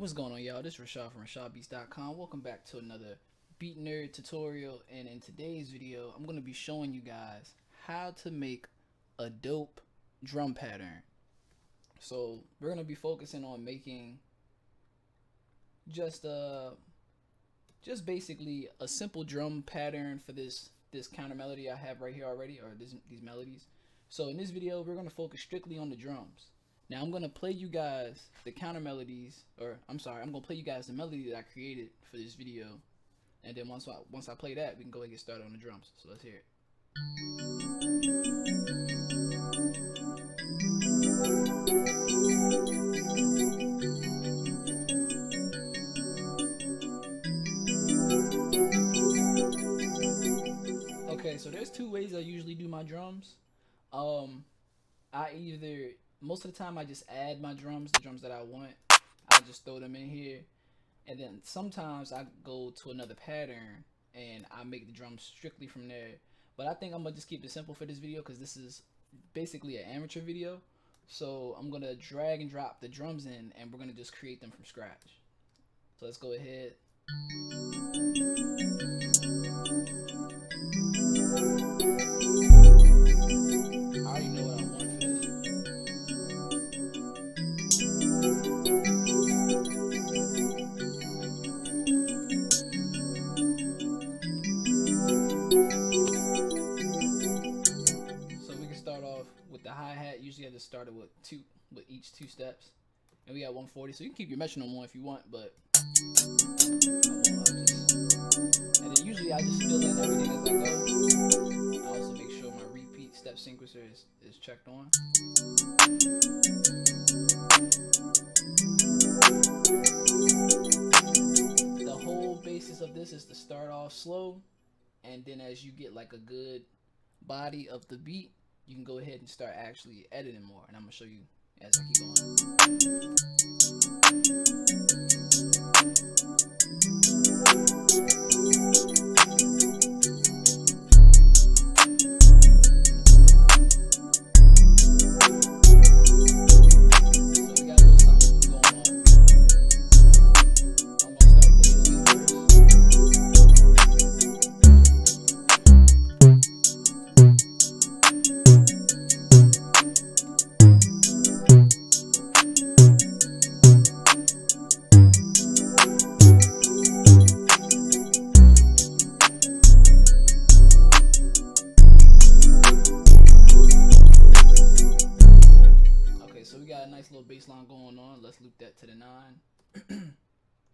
What's going on, y'all? This is Rashad from RashadBeats.com. Welcome back to another BeatNerd tutorial, and in today's video I'm going to be showing you guys how to make a dope drum pattern. So we're going to be focusing on making just basically a simple drum pattern for this counter melody I have right here already, or these melodies. So in this video we're going to focus strictly on the drums. Now I'm going to play you guys the counter melodies, or I'm going to play you guys the melody that I created for this video, and then once I play that, we can go ahead and get started on the drums. So let's hear it. Okay, so there's two ways I usually do my drums. Most of the time I just add my drums, the drums that I want. I just throw them in here, and then sometimes I go to another pattern and I make the drums strictly from there. But I think I'm gonna just keep it simple for this video because this is basically an amateur video. So I'm gonna drag and drop the drums in, and we're gonna just create them from scratch. So let's go ahead. I already know what I want for this. So we can start off with the hi-hat. Usually I just started with each two steps, and we got 140. So you can keep your metronome on if you want, but and then usually I just fill in everything as I go. I also make sure my repeat step sequencer is checked on. The whole basis of this is to start off slow, and then as you get like a good body of the beat, you can go ahead and start actually editing more, and I'm gonna show you as I keep going. Little bass line going on. Let's loop that to the 9. And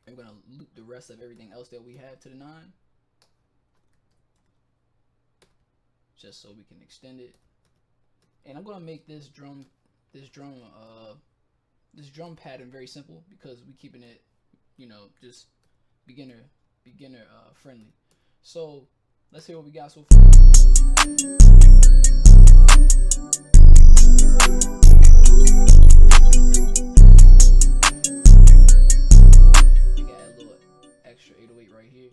we're gonna loop the rest of everything else that we have to the 9, just so we can extend it. And I'm gonna make this drum pattern very simple because we're keeping it, just beginner friendly. So let's hear what we got so far. You can add a little extra 808 right here.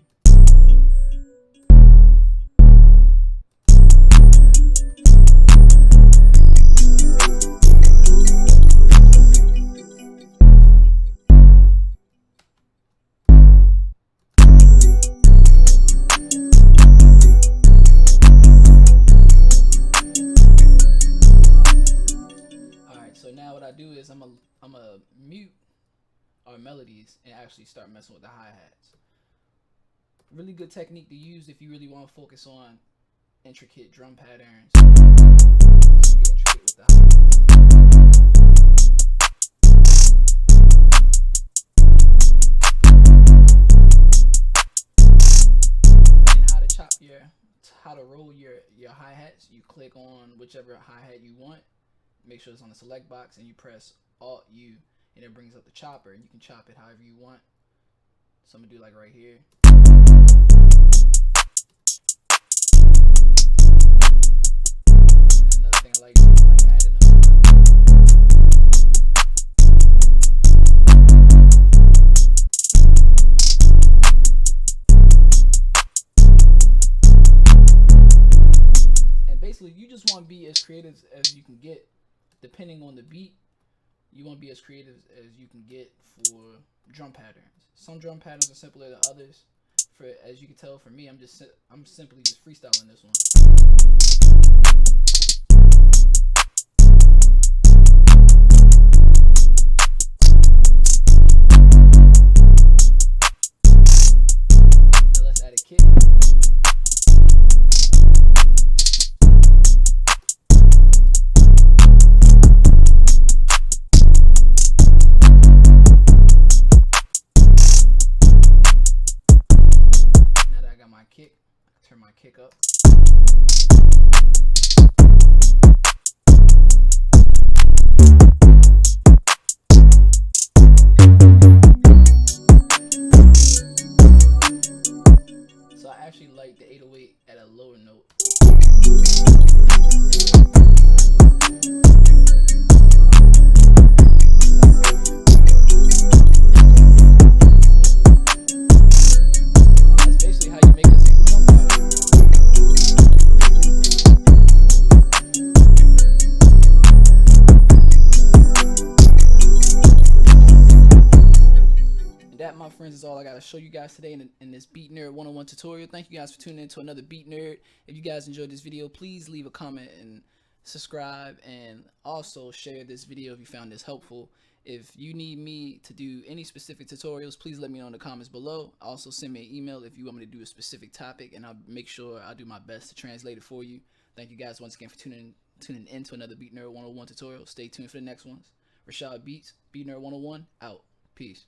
So now what I do is I'm a mute our melodies and actually start messing with the hi-hats. Really good technique to use if you really want to focus on intricate drum patterns. So get intricate with the hi-hats. And how to roll your hi-hats. You click on whichever hi-hat you want. Make sure it's on the select box, and you press Alt U, and it brings up the chopper, and you can chop it however you want. So I'm gonna do like right here. And another thing I like adding them. And basically you just want to be as creative as you can get. Depending on the beat, you want to be as creative as you can get for drum patterns. Some drum patterns are simpler than others. For as you can tell, for me, I'm simply just freestyling this one. Now let's add a kick. Turn my kick up. So I actually like the 808 at a lower note. That, my friends, is all I got to show you guys today in this Beatnerd 101 tutorial. Thank you guys for tuning in to another Beatnerd. If you guys enjoyed this video, please leave a comment and subscribe, and also share this video if you found this helpful. If you need me to do any specific tutorials, please let me know in the comments below. Also send me an email if you want me to do a specific topic, and I'll make sure I'll do my best to translate it for you. Thank you guys once again for tuning in to another Beatnerd 101 tutorial. Stay tuned for the next ones. Rashad Beats, Beatnerd 101, out. Peace.